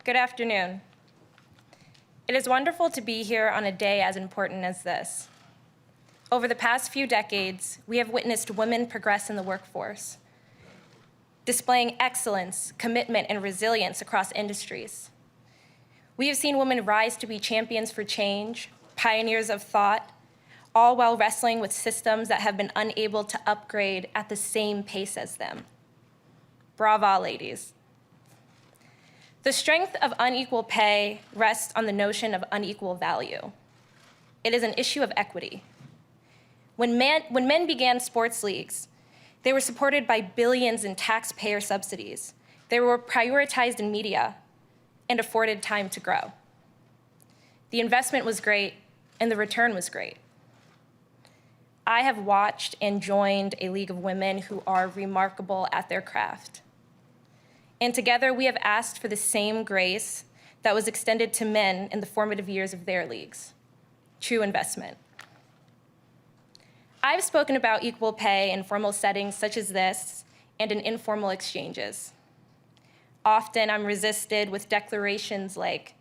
Good afternoon. It is wonderful to be here on a day as important as this. Over the past few decades, we have witnessed women progress in the workforce, displaying excellence, commitment, and resilience across industries. We have seen women rise to be champions for change, pioneers of thought, all while wrestling with systems that have been unable to upgrade at the same pace as them. Brava, ladies. The strength of unequal pay rests on the notion of unequal value. It is an issue of equity. When men began sports leagues, they were supported by billions in taxpayer subsidies. They were prioritized in media and afforded time to grow. The investment was great, and the return was great. I have watched and joined a league of women who are remarkable at their craft. And together we have asked for the same grace that was extended to men in the formative years of their leagues, true investment. I've spoken about equal pay in formal settings such as this and in informal exchanges. Often I'm resisted with declarations like,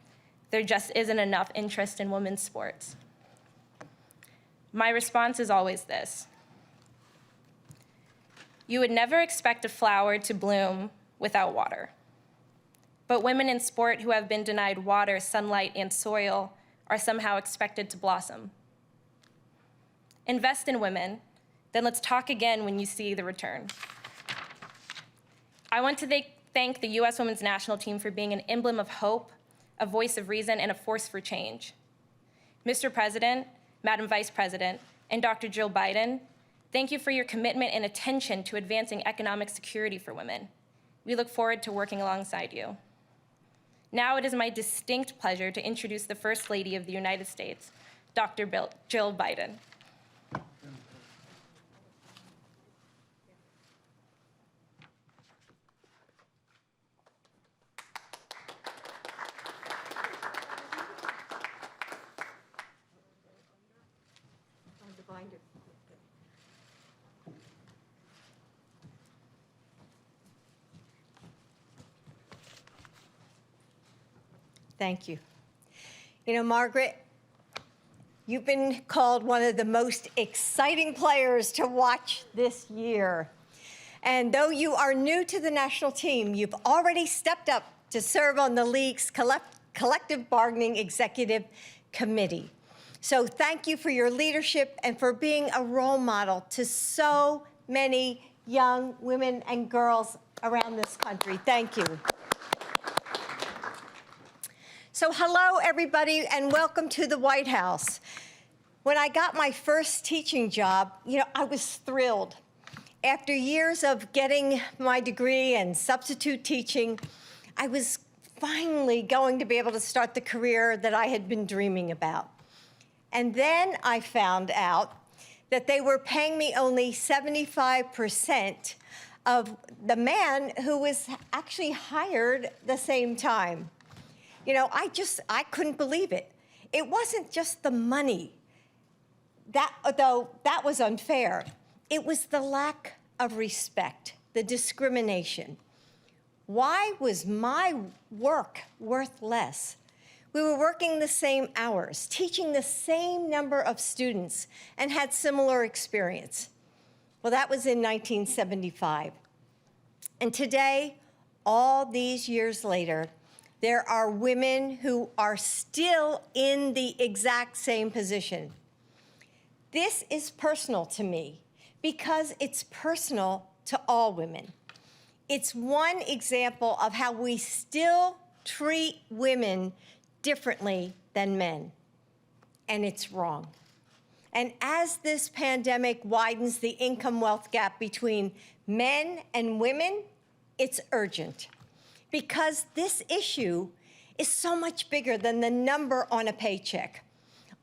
there just isn't enough interest in women's sports. My response is always this: you would never expect a flower to bloom without water. But women in sport who have been denied water, sunlight, and soil are somehow expected to blossom. Invest in women, then let's talk again when you see the return. I want to thank the US Women's National Team for being an emblem of hope, a voice of reason, and a force for change. Mr. President, Madam Vice President, and Dr. Jill Biden, thank you for your commitment and attention to advancing economic security for women. We look forward to working alongside you. Now it is my distinct pleasure to introduce the First Lady of the United States, Dr. Jill Biden. Thank you. You know, Margaret, you've been called one of the most exciting players to watch this year. And though you are new to the national team, you've already stepped up to serve on the league's collective bargaining executive committee. So thank you for your leadership and for being a role model to so many young women and girls around this country. Thank you. So hello, everybody, and welcome to the White House. When I got my first teaching job, I was thrilled. After years of getting my degree and substitute teaching, I was finally going to be able to start the career that I had been dreaming about. And then I found out that they were paying me only 75% of the man who was actually hired the same time. I couldn't believe it. It wasn't just the money, though that was unfair. It was the lack of respect, the discrimination. Why was my work worth less? We were working the same hours, teaching the same number of students, and had similar experience. Well, that was in 1975. And today, all these years later, there are women who are still in the exact same position. This is personal to me because it's personal to all women. It's one example of how we still treat women differently than men, and it's wrong. And as this pandemic widens the income-wealth gap between men and women, it's urgent. Because this issue is so much bigger than the number on a paycheck.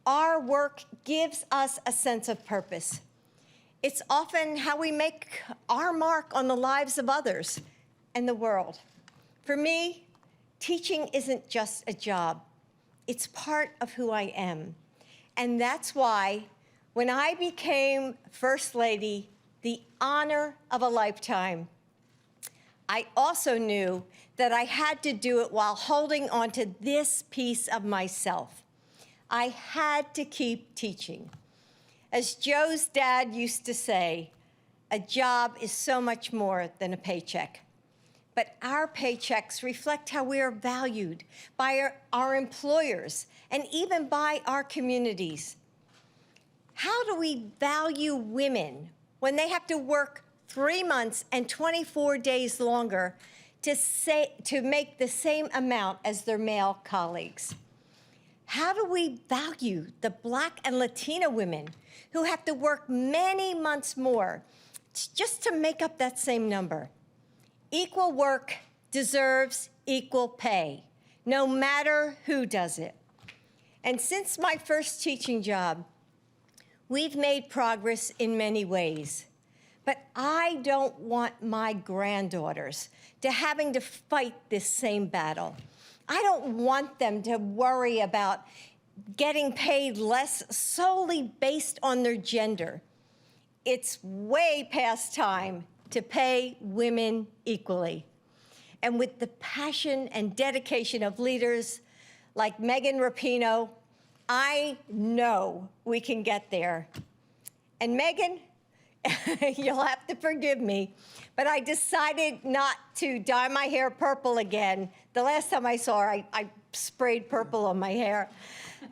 Our work gives us a sense of purpose. It's often how we make our mark on the lives of others and the world. For me, teaching isn't just a job. It's part of who I am. And that's why, when I became First Lady, the honor of a lifetime, I also knew that I had to do it while holding on to this piece of myself. I had to keep teaching. As Joe's dad used to say, a job is so much more than a paycheck. But our paychecks reflect how we are valued by our employers and even by our communities. How do we value women when they have to work 3 months and 24 days longer to make the same amount as their male colleagues? How do we value the Black and Latina women who have to work many months more just to make up that same number? Equal work deserves equal pay, no matter who does it. And since my first teaching job, we've made progress in many ways. But I don't want my granddaughters to having to fight this same battle. I don't want them to worry about getting paid less solely based on their gender. It's way past time to pay women equally. And with the passion and dedication of leaders like Megan Rapinoe, I know we can get there. And Megan, you'll have to forgive me, but I decided not to dye my hair purple again. The last time I saw her, I sprayed purple on my hair.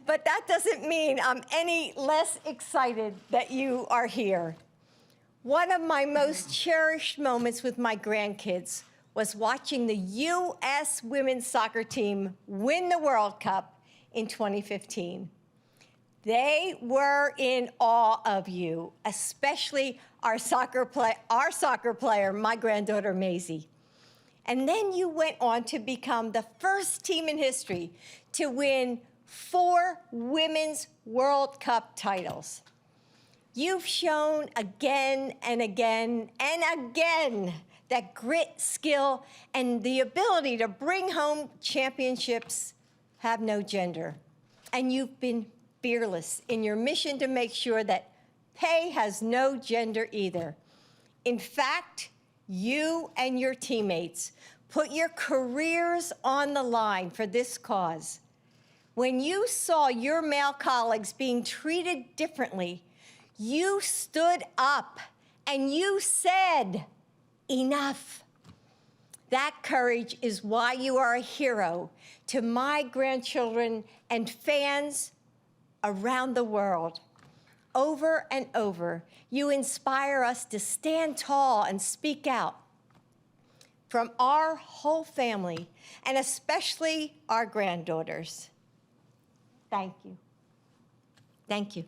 But that doesn't mean I'm any less excited that you are here. One of my most cherished moments with my grandkids was watching the U.S. women's soccer team win the World Cup in 2015. They were in awe of you, especially our soccer player, my granddaughter Maisie. And then you went on to become the first team in history to win 4 women's World Cup titles. You've shown again and again and again that grit, skill, and the ability to bring home championships have no gender. And you've been fearless in your mission to make sure that pay has no gender either. In fact, you and your teammates put your careers on the line for this cause. When you saw your male colleagues being treated differently, you stood up and you said, enough. That courage is why you are a hero to my grandchildren and fans around the world. Over and over, you inspire us to stand tall and speak out. From our whole family, and especially our granddaughters. Thank you. Thank you.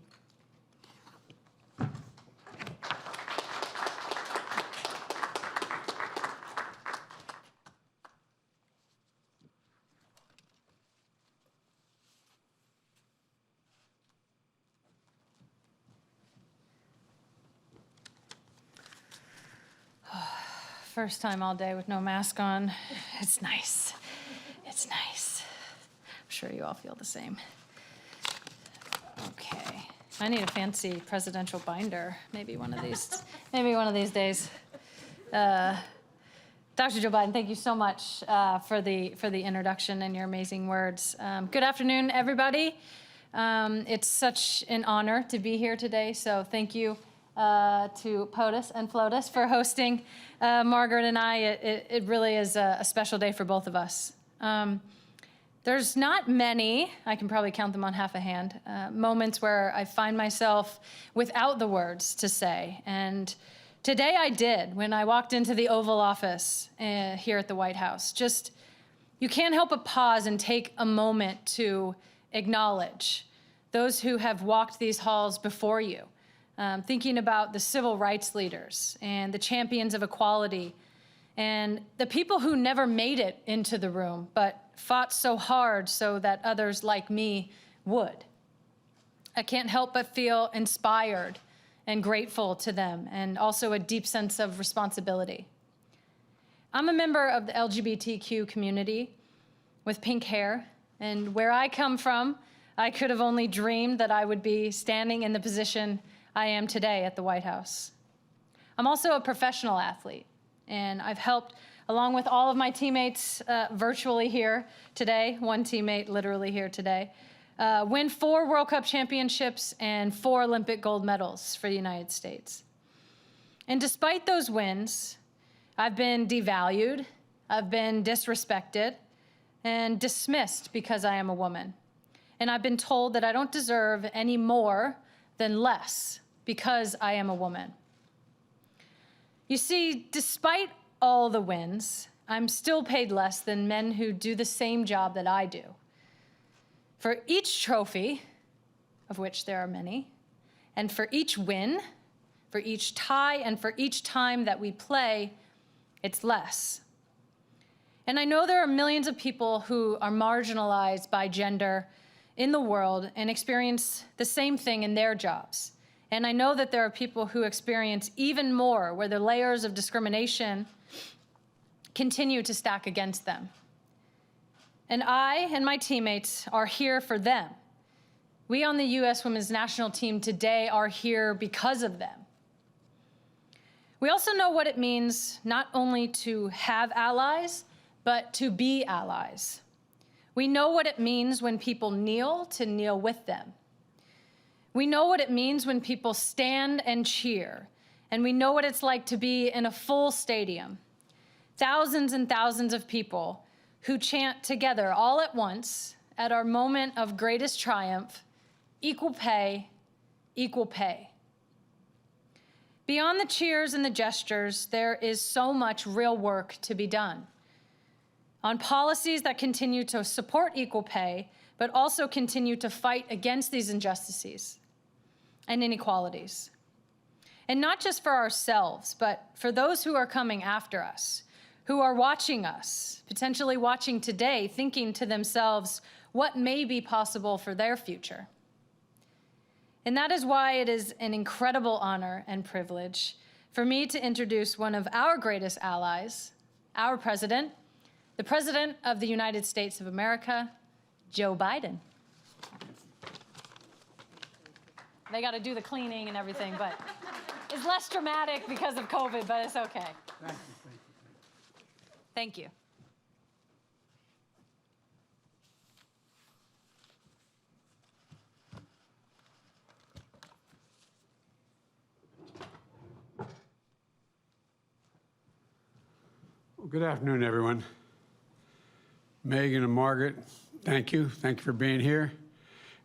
First time all day with no mask on. It's nice. It's nice. I'm sure you all feel the same. Okay. I need a fancy presidential binder. Maybe one of these days. Dr. Joe Biden, thank you so much for the introduction and your amazing words. Good afternoon, everybody. It's such an honor to be here today, so thank you to POTUS and FLOTUS for hosting Margaret and I. It really is a special day for both of us. There's not many, I can probably count them on half a hand, moments where I find myself without the words to say. And today I did when I walked into the Oval Office here at the White House. Just, you can't help but pause and take a moment to acknowledge those who have walked these halls before you. Thinking about the civil rights leaders and the champions of equality and the people who never made it into the room but fought so hard so that others like me would. I can't help but feel inspired and grateful to them, and also a deep sense of responsibility. I'm a member of the LGBTQ community with pink hair, and where I come from, I could have only dreamed that I would be standing in the position I am today at the White House. I'm also a professional athlete, and I've helped along with all of my teammates virtually here today, one teammate literally here today, win 4 World Cup championships and 4 Olympic gold medals for the United States. And despite those wins, I've been devalued, I've been disrespected, and dismissed because I am a woman. And I've been told that I don't deserve any more than less because I am a woman. You see, despite all the wins, I'm still paid less than men who do the same job that I do. For each trophy, of which there are many, and for each win, for each tie, and for each time that we play, it's less. And I know there are millions of people who are marginalized by gender in the world and experience the same thing in their jobs. And I know that there are people who experience even more, where the layers of discrimination continue to stack against them. And I and my teammates are here for them. We on the U.S. Women's National Team today are here because of them. We also know what it means not only to have allies, but to be allies. We know what it means when people kneel to kneel with them. We know what it means when people stand and cheer, and we know what it's like to be in a full stadium. Thousands and thousands of people who chant together all at once at our moment of greatest triumph, equal pay, equal pay. Beyond the cheers and the gestures, there is so much real work to be done on policies that continue to support equal pay, but also continue to fight against these injustices and inequalities. And not just for ourselves, but for those who are coming after us, who are watching us, potentially watching today, thinking to themselves, what may be possible for their future? And that is why it is an incredible honor and privilege for me to introduce one of our greatest allies, our president, the President of the United States of America, Joe Biden. They got to do the cleaning and everything, but it's less dramatic because of COVID, but it's okay. Thank you. Well, good afternoon, everyone. Megan and Margaret, thank you. Thank you for being here.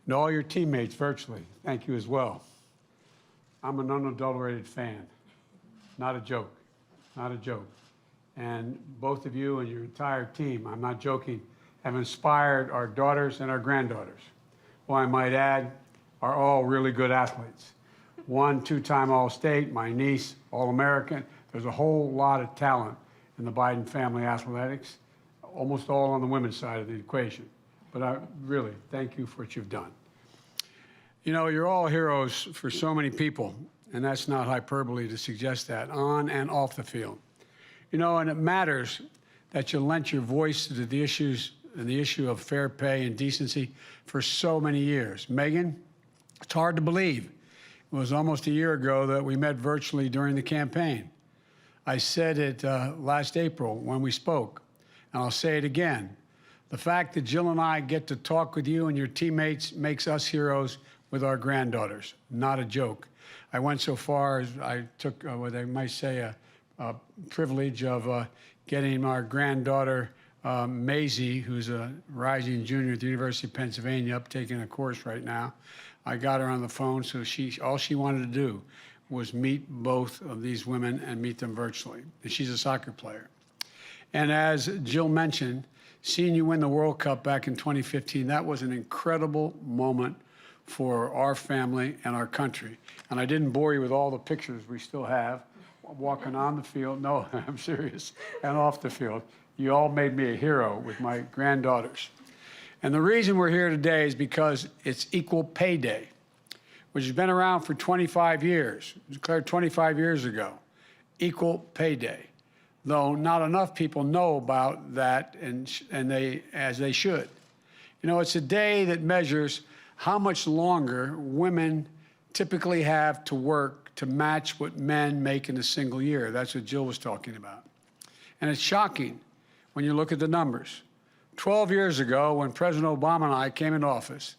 And all your teammates virtually, thank you as well. I'm an unadulterated fan. Not a joke. Not a joke. And both of you and your entire team, I'm not joking, have inspired our daughters and our granddaughters, who I might add are all really good athletes. One 2-time All-State, my niece, All-American. There's a whole lot of talent in the Biden family athletics, almost all on the women's side of the equation. But I really thank you for what you've done. You know, you're all heroes for so many people, and that's not hyperbole to suggest that, on and off the field. You know, and it matters that you lent your voice to the issues and the issue of fair pay and decency for so many years. Megan, it's hard to believe. It was almost a year ago that we met virtually during the campaign. I said it last April when we spoke, and I'll say it again. The fact that Jill and I get to talk with you and your teammates makes us heroes with our granddaughters. Not a joke. I went so far as I took what they might say a privilege of getting our granddaughter, Maisie, who's a rising junior at the University of Pennsylvania, up taking a course right now. I got her on the phone, so all she wanted to do was meet both of these women and meet them virtually. And she's a soccer player. And as Jill mentioned, seeing you win the World Cup back in 2015, that was an incredible moment for our family and our country. And I didn't bore you with all the pictures we still have, walking on the field. No, I'm serious. And off the field. You all made me a hero with my granddaughters. And the reason we're here today is because it's Equal Pay Day, which has been around for 25 years. It was declared 25 years ago. Equal Pay Day. Though not enough people know about that, as they should. You know, it's a day that measures how much longer women typically have to work to match what men make in a single year. That's what Jill was talking about. And it's shocking when you look at the numbers. 12 years ago, when President Obama and I came into office,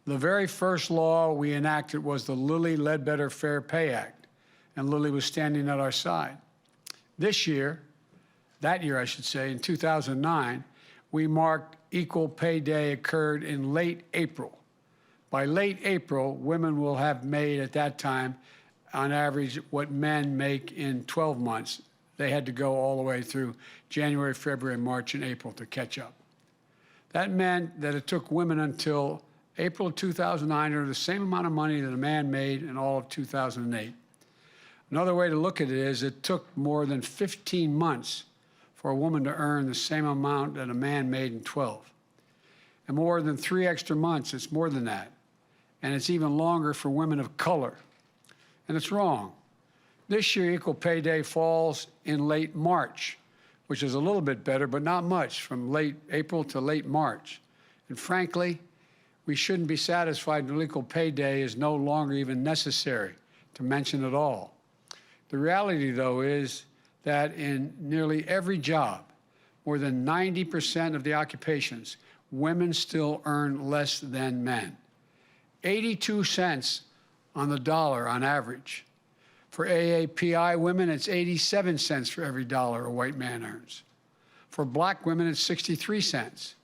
the very first law we enacted was the Lilly Ledbetter Fair Pay Act, and Lilly was standing at our side. This year, that year I should say, in 2009, we marked Equal Pay Day occurred in late April. By late April, women will have made at that time, on average, what men make in 12 months. They had to go all the way through January, February, March, and April to catch up. That meant that it took women until April of 2009 to earn the same amount of money that a man made in all of 2008. Another way to look at it is it took more than 15 months for a woman to earn the same amount that a man made in 12. And more than 3 extra months, it's more than that. And it's even longer for women of color. And it's wrong. This year, Equal Pay Day falls in late March, which is a little bit better, but not much, from late April to late March. And frankly, we shouldn't be satisfied when Equal Pay Day is no longer even necessary to mention at all. The reality, though, is that in nearly every job, more than 90% of the occupations, women still earn less than men. 82 cents on the dollar on average. For AAPI women, it's 87 cents for every dollar a white man earns. For black women, it's 63 cents.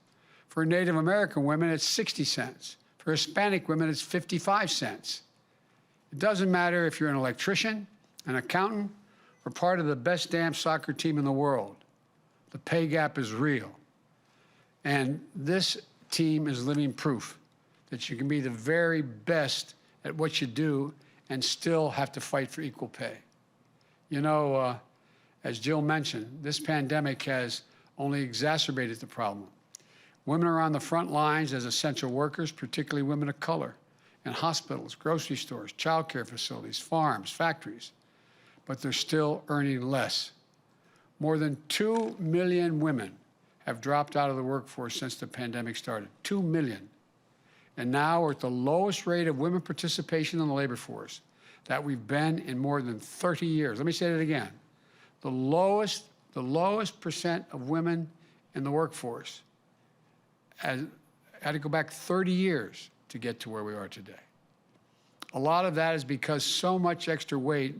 For Native American women, it's 60 cents. For Hispanic women, it's 55 cents. It doesn't matter if you're an electrician, an accountant, or part of the best damn soccer team in the world. The pay gap is real. And this team is living proof that you can be the very best at what you do and still have to fight for equal pay. You know, as Jill mentioned, this pandemic has only exacerbated the problem. Women are on the front lines as essential workers, particularly women of color, in hospitals, grocery stores, childcare facilities, farms, factories, but they're still earning less. More than 2 million women have dropped out of the workforce since the pandemic started. 2 million. And now we're at the lowest rate of women participation in the labor force that we've been in more than 30 years. Let me say that again. The lowest percent of women in the workforce had to go back 30 years to get to where we are today. A lot of that is because so much extra weight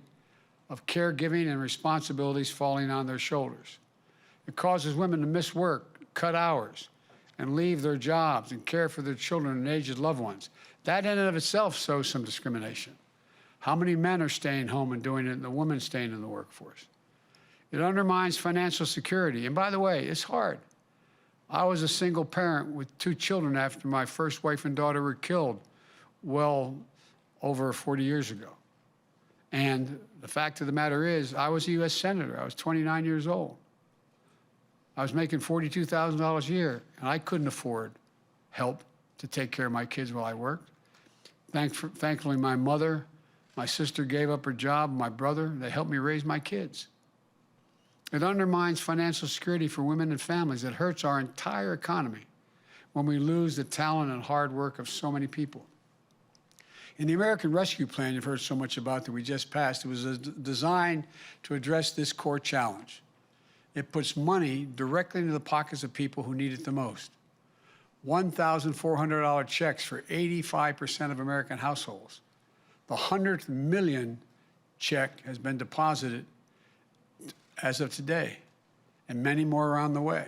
of caregiving and responsibilities falling on their shoulders. It causes women to miss work, cut hours, and leave their jobs and care for their children and aged loved ones. That in and of itself shows some discrimination. How many men are staying home and doing it and the women staying in the workforce? It undermines financial security. And by the way, it's hard. I was a single parent with 2 children after my first wife and daughter were killed well over 40 years ago. And the fact of the matter is, I was a U.S. Senator. I was 29 years old. I was making $42,000 a year, and I couldn't afford help to take care of my kids while I worked. Thankfully, my mother, my sister gave up her job, my brother, they helped me raise my kids. It undermines financial security for women and families. It hurts our entire economy when we lose the talent and hard work of so many people. In the American Rescue Plan you've heard so much about that we just passed, it was designed to address this core challenge. It puts money directly into the pockets of people who need it the most. $1,400 checks for 85% of American households. The 100th million check has been deposited as of today, and many more are on the way.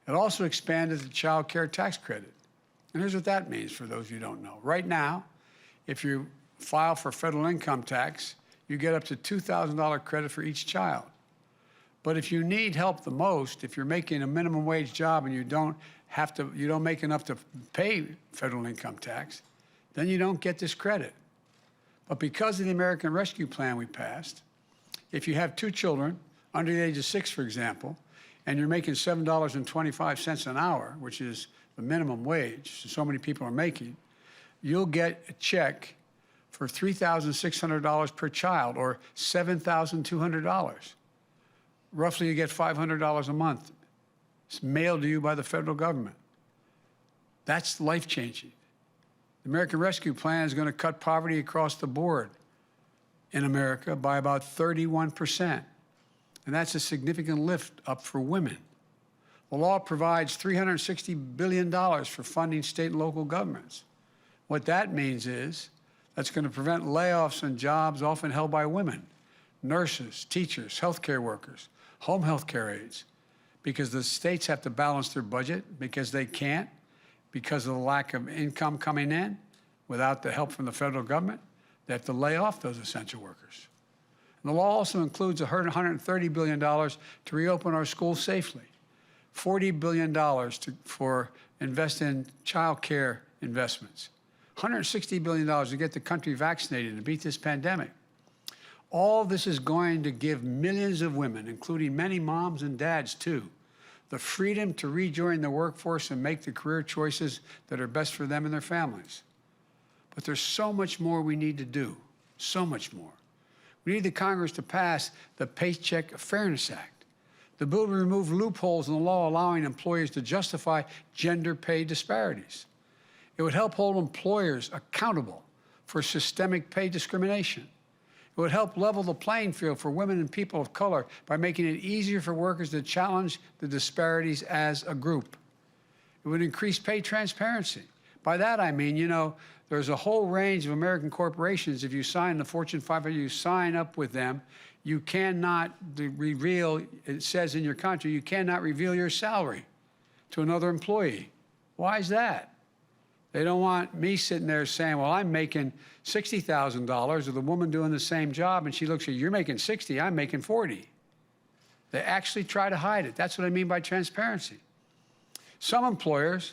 It also expanded the child care tax credit. And here's what that means for those of you who don't know. Right now, if you file for federal income tax, you get up to $2,000 credit for each child. But if you need help the most, if you're making a minimum wage job and you don't make enough to pay federal income tax, then you don't get this credit. But because of the American Rescue Plan we passed, if you have 2 children under the age of 6, for example, and you're making $7.25 an hour, which is the minimum wage so many people are making, you'll get a check for $3,600 per child, or $7,200. Roughly, you get $500 a month. It's mailed to you by the federal government. That's life-changing. The American Rescue Plan is going to cut poverty across the board in America by about 31%. and that's a significant lift up for women. The law provides $360 billion for funding state and local governments. What that means is that's going to prevent layoffs in jobs often held by women, nurses, teachers, healthcare workers, home healthcare aides, because the states have to balance their budget because they can't, because of the lack of income coming in without the help from the federal government. They have to lay off those essential workers. And the law also includes $130 billion to reopen our schools safely, $40 billion for invest in child care investments, $160 billion to get the country vaccinated and beat this pandemic. All this is going to give millions of women, including many moms and dads too, the freedom to rejoin the workforce and make the career choices that are best for them and their families. But there's so much more we need to do, so much more. We need the Congress to pass the Paycheck Fairness Act. The bill will remove loopholes in the law allowing employers to justify gender pay disparities. It would help hold employers accountable for systemic pay discrimination. It would help level the playing field for women and people of color by making it easier for workers to challenge the disparities as a group. It would increase pay transparency. By that I mean, there's a whole range of American corporations. If you sign the Fortune 500, you sign up with them, you cannot reveal, it says in your contract, you cannot reveal your salary to another employee. Why is that? They don't want me sitting there saying, well, I'm making $60,000, or the woman doing the same job, and she looks at you, you're making 60, I'm making 40. They actually try to hide it. That's what I mean by transparency. Some employers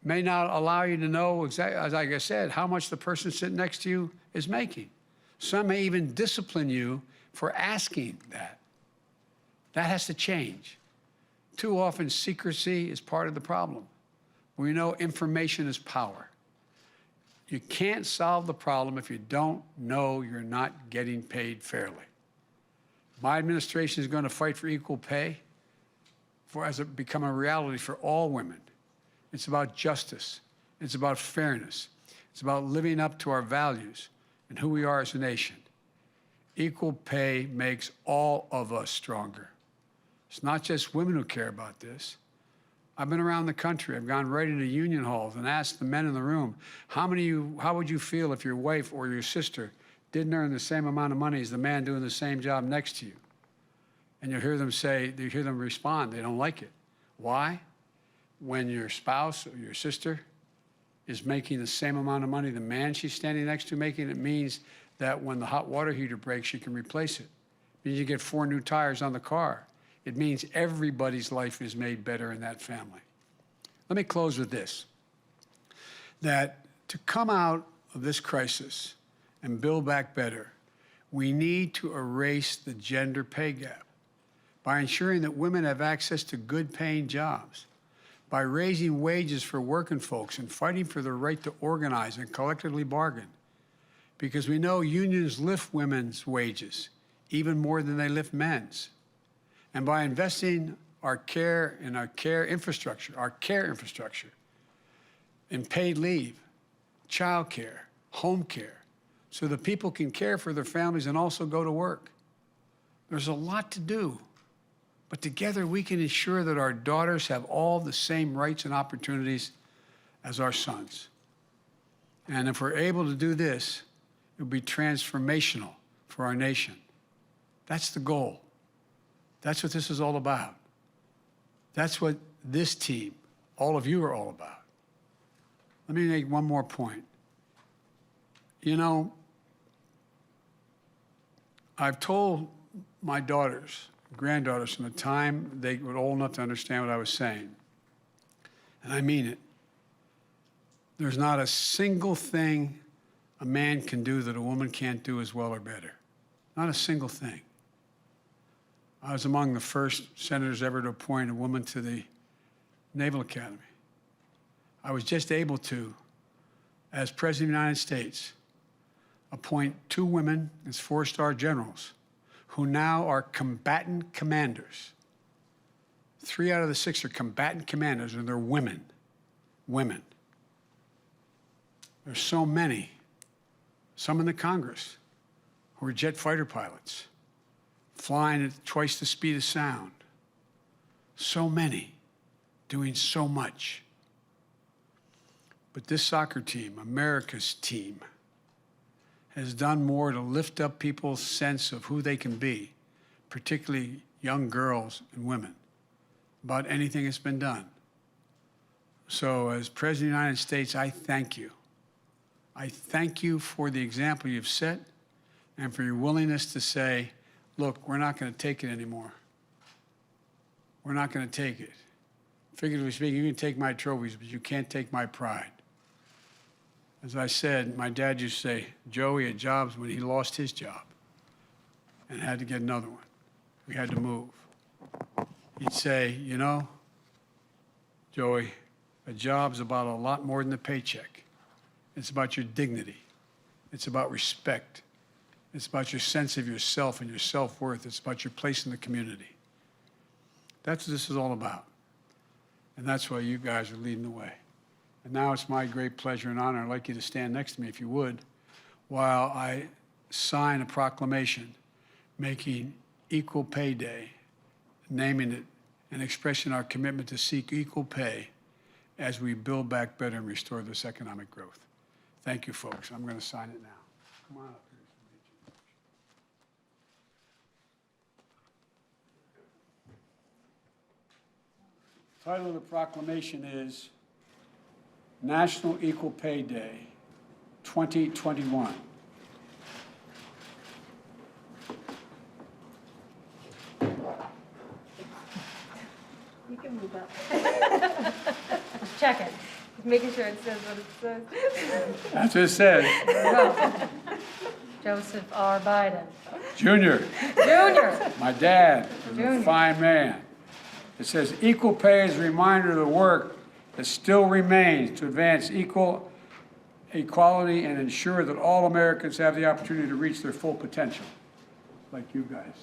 may not allow you to know, exactly, as like I said, how much the person sitting next to you is making. Some may even discipline you for asking that. That has to change. Too often, secrecy is part of the problem. We know information is power. You can't solve the problem if you don't know you're not getting paid fairly. My administration is going to fight for equal pay as it become a reality for all women. It's about justice. It's about fairness. It's about living up to our values and who we are as a nation. Equal pay makes all of us stronger. It's not just women who care about this. I've been around the country. I've gone right into union halls and asked the men in the room, how would you feel if your wife or your sister didn't earn the same amount of money as the man doing the same job next to you? And you hear them respond, they don't like it. Why? When your spouse or your sister is making the same amount of money the man she's standing next to making, it means that when the hot water heater breaks, she can replace it. It means you get 4 new tires on the car. It means everybody's life is made better in that family. Let me close with this, that to come out of this crisis and build back better, we need to erase the gender pay gap by ensuring that women have access to good paying jobs, by raising wages for working folks and fighting for their right to organize and collectively bargain. Because we know unions lift women's wages even more than they lift men's. And by investing our care infrastructure, in paid leave, child care, home care, so that people can care for their families and also go to work. There's a lot to do, but together we can ensure that our daughters have all the same rights and opportunities as our sons. And if we're able to do this, it will be transformational for our nation. That's the goal. That's what this is all about. That's what this team, all of you are all about. Let me make one more point. I've told my daughters, granddaughters, from the time they were old enough to understand what I was saying, and I mean it, there's not a single thing a man can do that a woman can't do as well or better. Not a single thing. I was among the first senators ever to appoint a woman to the Naval Academy. I was just able to, as President of the United States, appoint 2 women as 4-star generals who now are combatant commanders. 3 out of the 6 are combatant commanders, and they're women. Women. There's so many, some in the Congress, who are jet fighter pilots, flying at twice the speed of sound. So many doing so much. But this soccer team, America's team, has done more to lift up people's sense of who they can be, particularly young girls and women, about anything that's been done. So as President of the United States, I thank you. I thank you for the example you've set and for your willingness to say, look, we're not going to take it anymore. We're not going to take it. Figuratively speaking, you can take my trophies, but you can't take my pride. As I said, my dad used to say, Joey had jobs when he lost his job and had to get another one. We had to move. He'd say, you know, Joey, a job's about a lot more than the paycheck. It's about your dignity. It's about respect. It's about your sense of yourself and your self-worth. It's about your place in the community. That's what this is all about. And that's why you guys are leading the way. And now it's my great pleasure and honor, I'd like you to stand next to me, if you would, while I sign a proclamation making Equal Pay Day, naming it and expressing our commitment to seek equal pay as we build back better and restore this economic growth. Thank you, folks. I'm going to sign it now. Come on up here. The title of the proclamation is National Equal Pay Day 2021. You can move up. Check it. Making sure it says what it says. That's what it says. Go. Joseph R. Biden. Junior, Junior. my dad, is a Junior. fine man. It says equal pay is a reminder of the work that still remains to advance equality and ensure that all Americans have the opportunity to reach their full potential, like you guys.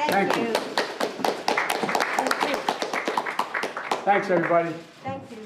Thank you. Thanks, everybody. Thank you.